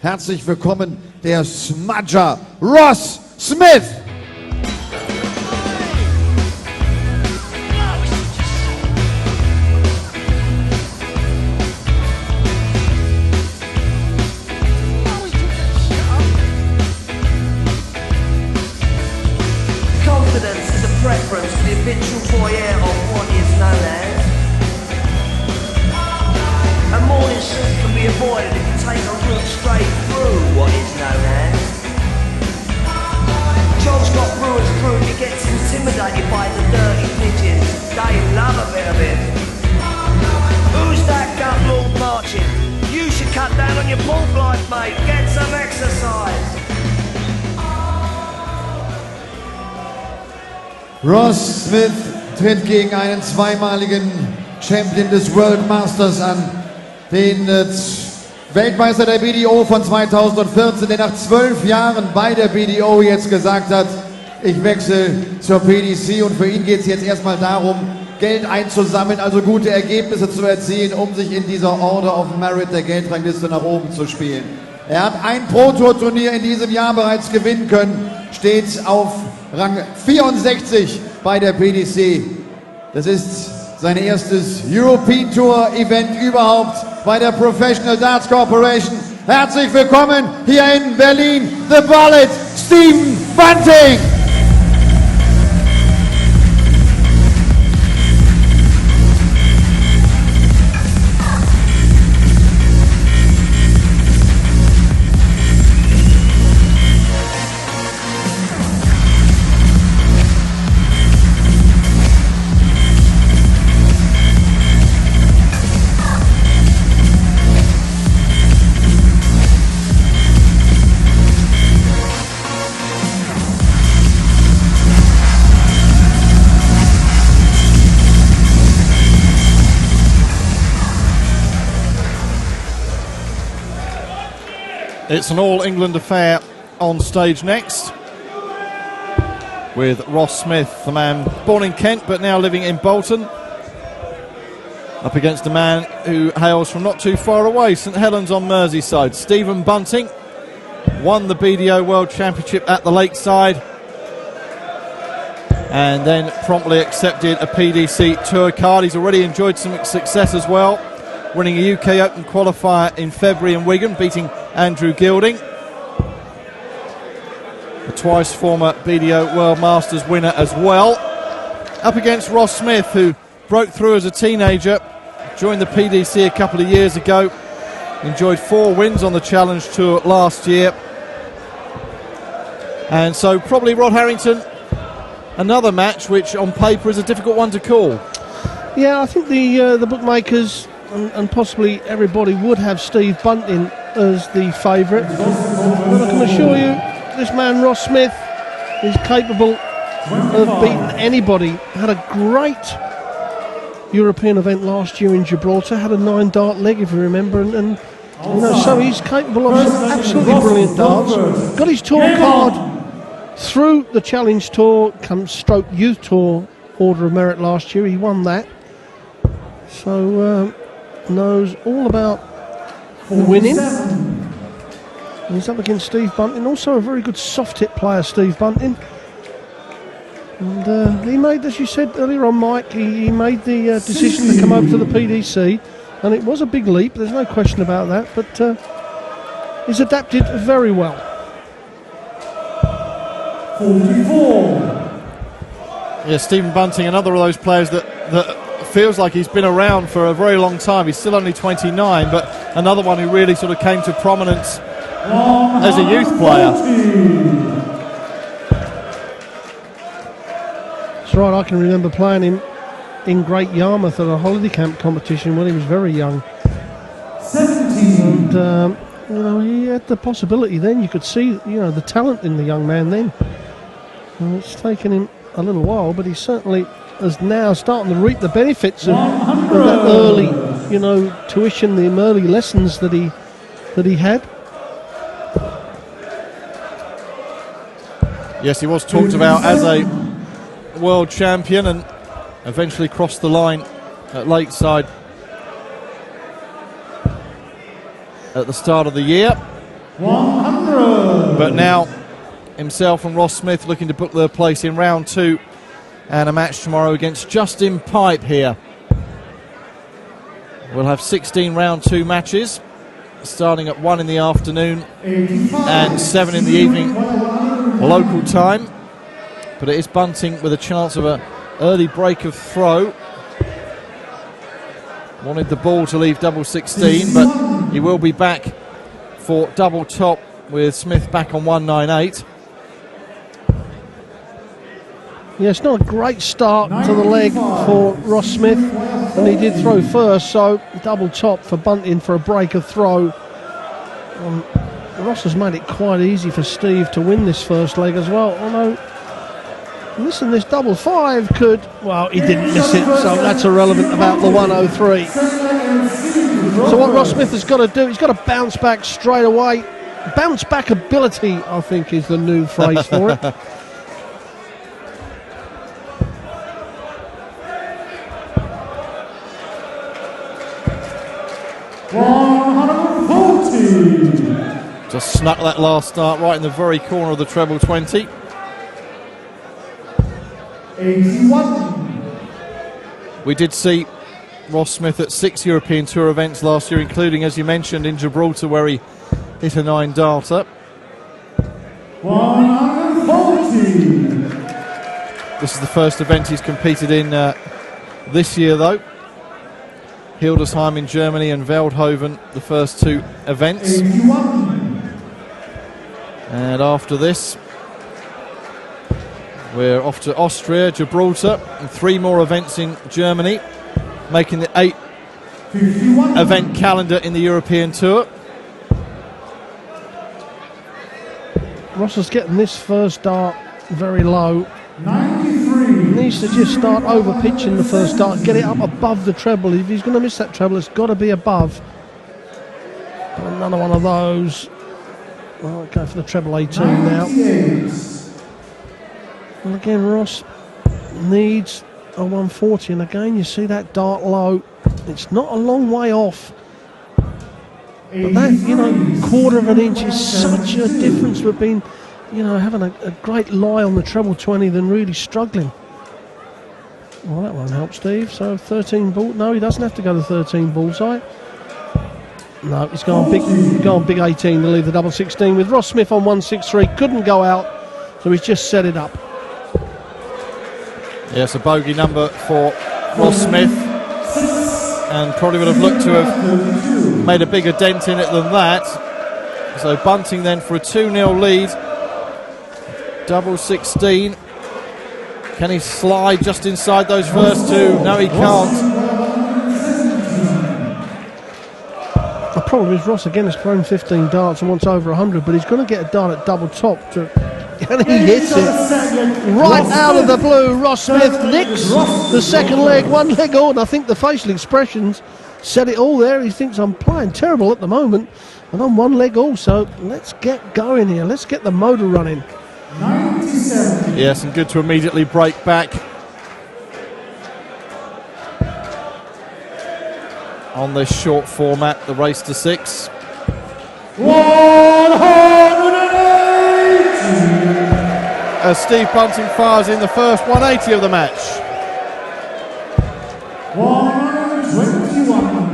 Herzlich willkommen, der Smudger Ross Smith. Confidence is a preference to the habitual voyeur of what is known as. A morning suit can be avoided if you take a route straight through what is known as. John's got brewer's fruit, he gets intimidated by the dirty pigeons. They love a bit of it. Who's that gut lord marching? You should cut down on your pork life, mate. Get some exercise. Ross Smith tritt gegen einen zweimaligen Champion des World Masters an, den Weltmeister der BDO von 2014, der nach 12 Jahren bei der BDO jetzt gesagt hat, ich wechsle zur PDC, und für ihn geht es jetzt erstmal darum, Geld einzusammeln, also gute Ergebnisse zu erzielen, um sich in dieser Order of Merit der Geldrangliste nach oben zu spielen. Er hat ein Pro-Tour-Turnier in diesem Jahr bereits gewinnen können, steht auf Rang 64 bei der PDC. Das ist sein erstes European Tour Event überhaupt bei der Professional Darts Corporation. Herzlich willkommen hier in Berlin, The Bullet, Stephen Bunting. It's an all-England affair on stage next, with Ross Smith, the man born in Kent but now living in Bolton, up against a man who hails from not too far away, St Helens on Merseyside. Stephen Bunting won the BDO World Championship at the Lakeside and then promptly accepted a PDC Tour card. He's already enjoyed some success as well, winning a UK Open qualifier in February in Wigan, beating Andrew Gilding, a twice former BDO World Masters winner as well. Up against Ross Smith, who broke through as a teenager, joined the PDC a couple of years ago, enjoyed 4 wins on the Challenge Tour last year. And so probably, Rod Harrington, another match which on paper is a difficult one to call. Yeah, I think the bookmakers and possibly everybody would have Steve Bunting as the favourite, but I can assure you this man Ross Smith is capable of beating anybody. Had a great European event last year in Gibraltar, had a 9-dart leg if you remember, and you know, so he's capable of some absolutely brilliant darts. Got his tour card through the Challenge Tour, stroke Youth Tour Order of Merit last year. He won that, so knows all about winning. He's up against Steve Bunting, also a very good soft hit player, Steve Bunting. And he made, as you said earlier on, Mike, he made the decision to come over to the PDC, and it was a big leap, there's no question about that, but he's adapted very well. 44. Yeah, Stephen Bunting, another of those players that feels like he's been around for a very long time. He's still only 29, but another one who really sort of came to prominence as a youth player. That's right, I can remember playing him in Great Yarmouth at a holiday camp competition when he was very young. 17. And you know, he had the possibility then. You could see, you know, the talent in the young man then. And it's taken him a little while, but he certainly is now starting to reap the benefits of that early, you know, tuition, the early lessons that he had. Yes, he was talked about as a world champion and eventually crossed the line at Lakeside at the start of the year. 100. But now himself and Ross Smith looking to book their place in round 2 and a match tomorrow against Justin Pipe here. We'll have 16 round 2 matches starting at 1 in the afternoon 85. and 7 in the evening local time. But it is Bunting with a chance of an early break of throw. Wanted the ball to leave double 16, but he will be back for double top with Smith back on 198. Yeah, it's not a great start to the leg for Ross Smith, and he did throw first, so double top for Bunting for a break of throw. Ross has made it quite easy for Steve to win this first leg as well, although, listen, this double 5 could, well, he didn't miss it, so that's irrelevant about the 103. So what Ross Smith has got to do, he's got to bounce back straight away. Bounce back ability, I think, is the new phrase for it. 140. Just snuck that last start right in the very corner of the treble 20. 81. We did see Ross Smith at 6 European Tour events last year, including, as you mentioned, in Gibraltar, where he hit a 9 darter. 140. This is the first event he's competed in this year, though. Hildesheim in Germany and Veldhoven, the first 2 events. 81. And after this, we're off to Austria, Gibraltar, and 3 more events in Germany, making the 8 51. event calendar in the European Tour. Ross is getting this first dart very low. 93. He needs to just start over pitching the first dart, get it up above the treble. If he's going to miss that treble, it's got to be above. But another one of those. Well, I'll go for the treble 18 now. 98. And again, Ross needs a 140, and again you see that dart low. It's not a long way off, but that, you know, quarter of an inch is such a difference between, you know, having a great lie on the treble 20 than really struggling. Well, that won't help Steve. So 13 ball. No, he doesn't have to go to 13 bullseye. No, he's gone big 18 to leave the double 16 with Ross Smith on 163. Couldn't go out, so he's just set it up. Yes, a bogey number for Ross Smith, and probably would have looked to have made a bigger dent in it than that. So Bunting then for a 2-0 lead. Double 16. Can he slide just inside those first 2? No, he can't. The problem is Ross again has thrown 15 darts and wants over 100, but he's going to get a dart at double top to. And he hits it right out of the blue. Ross Smith nicks the second leg, 1 leg on. I think the facial expressions said it all there. He thinks I'm playing terrible at the moment, and I'm 1 leg also. Let's get going here. Let's get the motor running. 97. Yes, and good to immediately break back on this short format, the race to 6. 180. As Steve Bunting fires in the first 180 of the match. 121.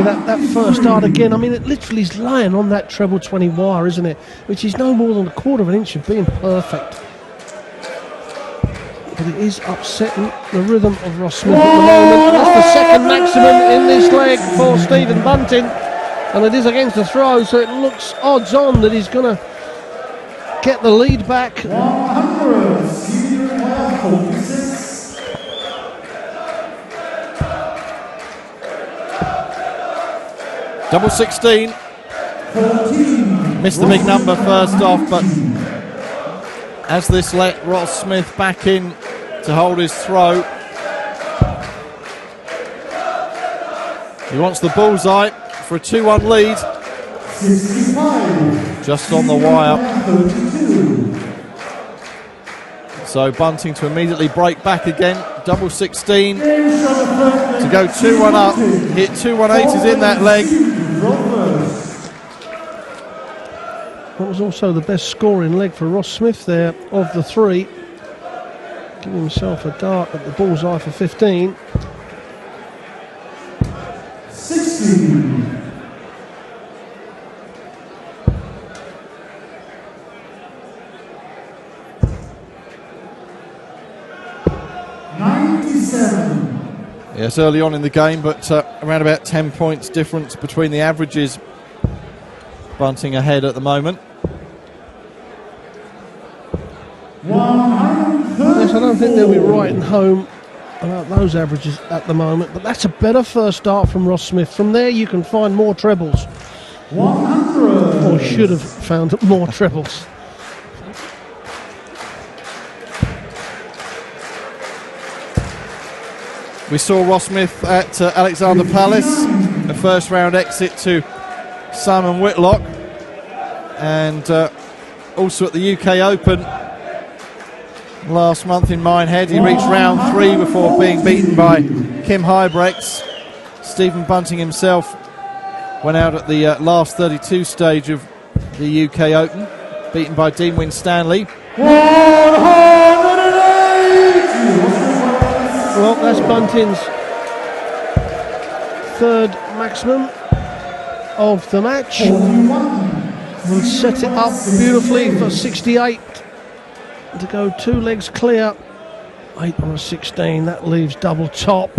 That first dart again, I mean, it literally is lying on that treble 20 wire, isn't it? Which is no more than a quarter of an inch of being perfect. But it is upsetting the rhythm of Ross Smith at the moment. That's the second maximum in this leg for Stephen Bunting, and it is against the throw, so it looks odds on that he's going to get the lead back. 100. Double 16. 14. Missed the big number first off, but as this let Ross Smith back in to hold his throw. He wants the bullseye for a 2-1 lead. 65. Just on the wire. 32. So Bunting to immediately break back again. Double 16 to go 2-1 up. Hit 2-1-8s in that leg. That was also the best scoring leg for Ross Smith there of the three. Giving himself a dart at the bullseye for 15. 60. 97. Yes, early on in the game, but around about 10 points difference between the averages. Bunting ahead at the moment. 130. Yes, I don't think they'll be writing home about those averages at the moment, but that's a better first start from Ross Smith. From there you can find more trebles, 100. or should have found more trebles. We saw Ross Smith at Alexander Palace, a first round exit to Simon Whitlock, and also at the UK Open last month in Minehead. He reached round 3 before being beaten by Kim Huybrechts. Stephen Bunting himself went out at the last 32 stage of the UK Open, beaten by Dean Winstanley. 180. Well, that's Bunting's third maximum of the match. 41. Will set it up beautifully for 68 to go 2 legs clear. 8 on a 16, that leaves double top.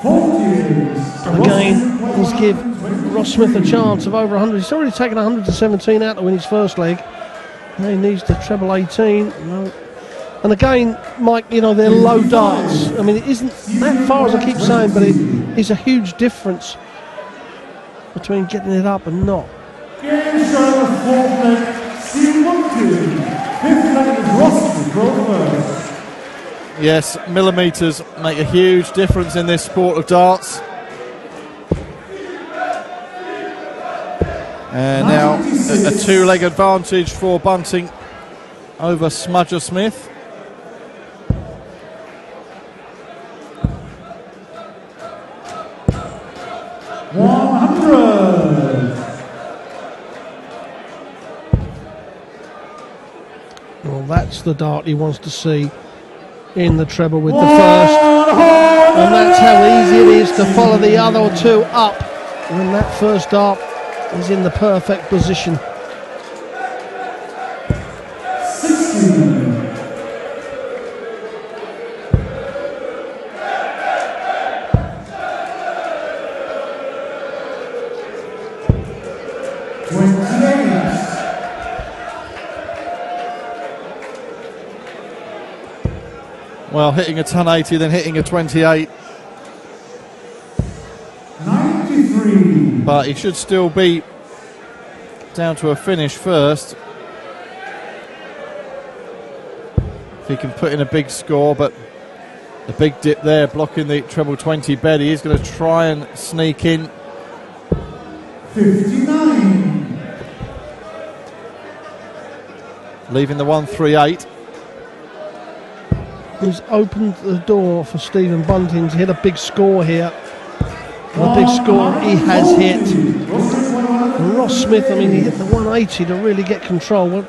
40. And again, let's give Ross Smith a chance of over 100. He's already taken 100 to 17 out to win his first leg. Now he needs the treble 18. No. And again, Mike, you know, they're low darts. I mean, it isn't that far as I keep saying, but it is a huge difference between getting it up and not. Game show of Portland, C12. 5th leg is Ross Smith. Yes, millimetres make a huge difference in this sport of darts. And now a 2-leg advantage for Bunting over Smudger Smith. Well, that's the dart he wants to see in the treble with the first. And that's how easy it is to follow the other 2 up when that first dart is in the perfect position. 60. 28. Well, hitting a 1080, then hitting a 28. 93. But he should still be down to a finish first. If he can put in a big score, but the big dip there blocking the treble 20 bed. He is going to try and sneak in. 59. Leaving the 138. He's opened the door for Stephen Bunting to hit a big score here. And a big score he has hit. And Ross Smith, I mean, he hit the 180 to really get control. Well,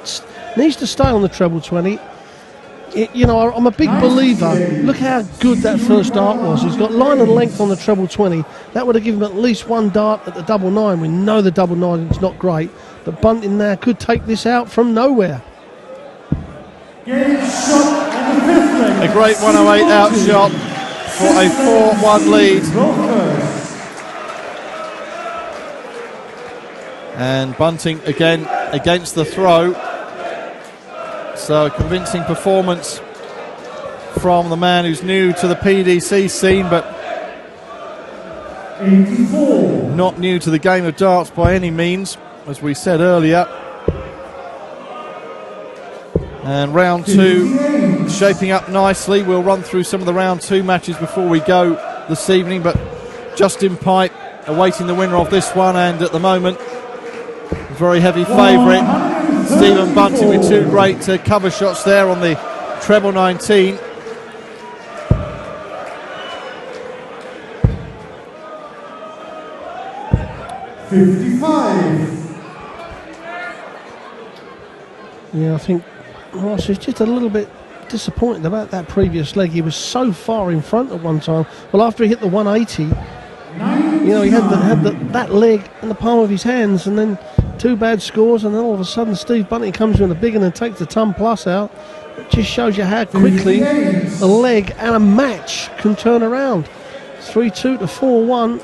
needs to stay on the treble 20. You know, I'm a big believer. Look how good that first dart was. He's got line and length on the treble 20. That would have given him at least 1 dart at the double 9. We know the double 9 is not great, but Bunting now could take this out from nowhere. Game shot on the 5th leg. A great 108 outshot for a 4-1 lead. And Bunting again against the throw. So a convincing performance from the man who's new to the PDC scene, but 84. not new to the game of darts by any means, as we said earlier. And round 2 shaping up nicely. We'll run through some of the round 2 matches before we go this evening, but Justin Pipe awaiting the winner of this one, and at the moment, very heavy favourite. Stephen Bunting with 2 great cover shots there on the treble 19. Yeah, I think Ross is just a little bit disappointed about that previous leg. He was so far in front at one time. Well, after he hit the 180, you know, he had that leg in the palm of his hands, and then 2 bad scores, and then all of a sudden Steve Bunting comes in a big one and takes the ton plus out. It just shows you how quickly a leg and a match can turn around. 3-2 to 4-1,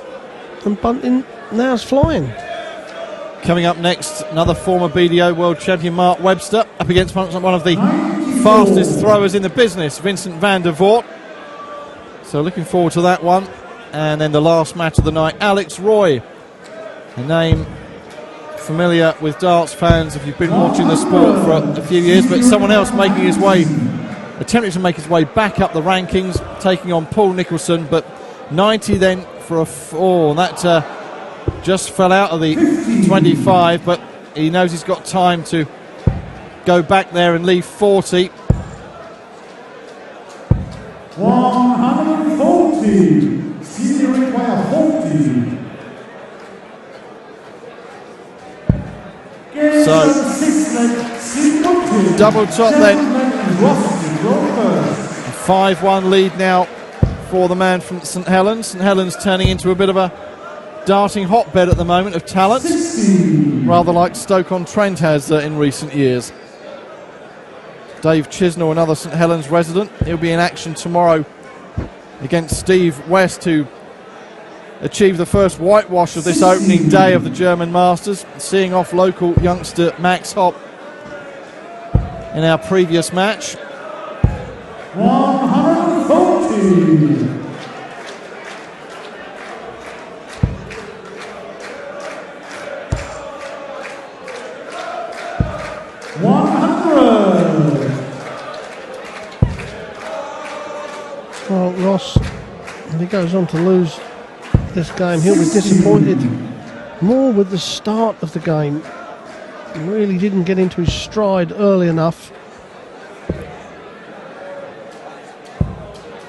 and Bunting now's flying. Coming up next, another former BDO world champion, Mark Webster, up against one of the fastest throwers in the business, Vincent van der Voort. So looking forward to that one. And then the last match of the night, Alex Roy, a name familiar with darts fans if you've been watching the sport for a few years, but someone else attempting to make his way back up the rankings, taking on Paul Nicholson, but 90 then for a 4. That just fell out of the 25, but he knows he's got time to go back there and leave 40. 140. Senior require 40. So, double top then. 5-1 lead now for the man from St Helens. St Helens turning into a bit of a darting hotbed at the moment of talent, rather like Stoke-on-Trent has in recent years. Dave Chisnell, another St Helens resident, he'll be in action tomorrow against Steve West, who achieved the first whitewash of this opening day of the German Masters, seeing off local youngster Max Hopp in our previous match. 140. Well, Ross, if he goes on to lose this game, he'll be disappointed more with the start of the game. He really didn't get into his stride early enough.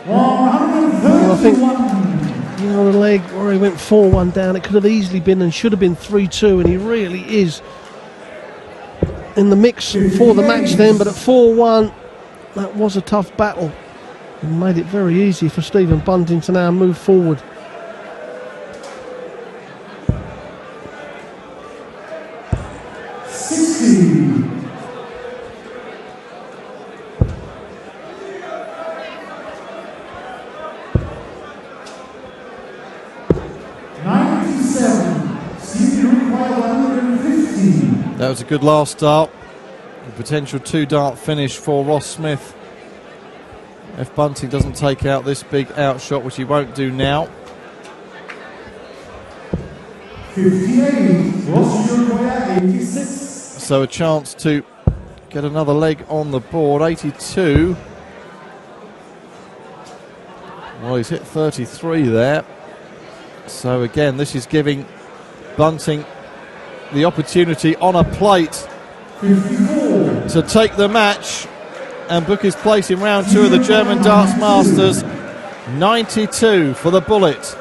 And I think, you know, the leg where he went 4-1 down, it could have easily been and should have been 3-2, and he really is in the mix for the match then, but at 4-1, that was a tough battle. It made it very easy for Stephen Bunting to now move forward. That was a good last start. A potential 2-dart finish for Ross Smith if Bunting doesn't take out this big outshot, which he won't do now. 58, Ross Uruguay 86. So a chance to get another leg on the board. 82. Well, he's hit 33 there. So again, this is giving Bunting the opportunity on a plate 54. to take the match and book his place in round 2 of the German Darts Masters. 92 for the bullet.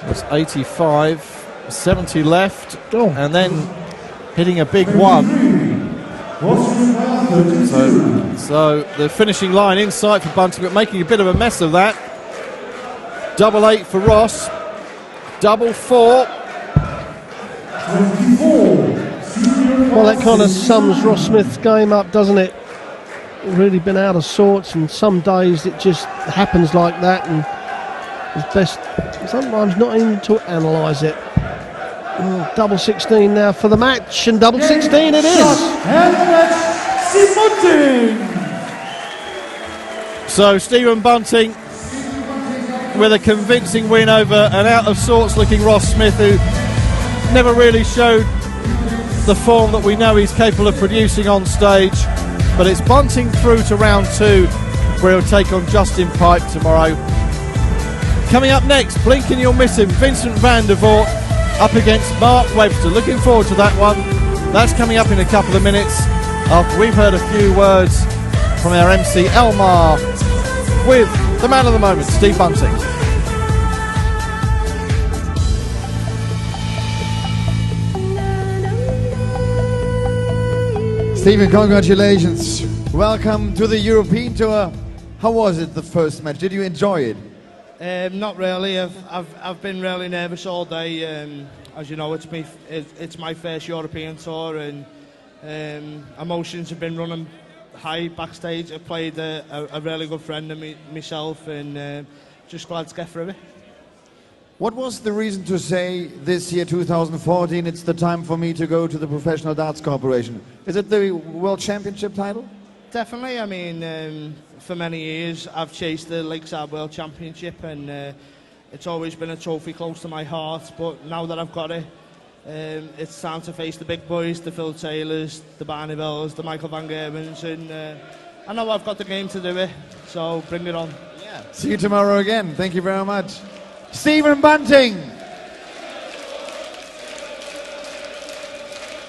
That's 85, 70 left, and then hitting a big 1. So the finishing line in sight for Bunting, but making a bit of a mess of that. 8 for Ross, 4. Well, that kind of sums Ross Smith's game up, doesn't it? Really been out of sorts, and some days it just happens like that, and it's best sometimes not even to analyse it. 16 now for the match, and 16 it is. So Stephen Bunting with a convincing win over an out of sorts looking Ross Smith, who never really showed the form that we know he's capable of producing on stage. But it's Bunting through to round 2, where he'll take on Justin Pipe tomorrow. Coming up next, blink and you'll miss him, Vincent van der Voort up against Mark Webster. Looking forward to that one. That's coming up in a couple of minutes after we've heard a few words from our MC Elmar with the man of the moment, Steve Bunting. Stephen, congratulations. Welcome to the European Tour. How was it, the first match? Did you enjoy it? Not really. I've been really nervous all day. As you know, it's my first European tour, and emotions have been running high backstage. I played a really good friend of myself, and just glad to get through it. What was the reason to say this year, 2014, it's the time for me to go to the Professional Darts Corporation? Is it the World Championship title? Definitely. I mean, for many years I've chased the Lakeside World Championship, and it's always been a trophy close to my heart. But now that I've got it, it's time to face the big boys, the Phil Taylors, the Barney Bells, the Michael Van Gervens, and I know I've got the game to do it, so bring it on. Yeah. See you tomorrow again. Thank you very much. Stephen Bunting.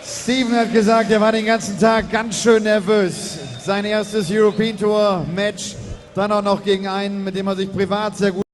Stephen hat gesagt, er war den ganzen Tag ganz schön nervös. Sein erstes European Tour Match, dann auch noch gegen einen, mit dem er sich privat sehr gut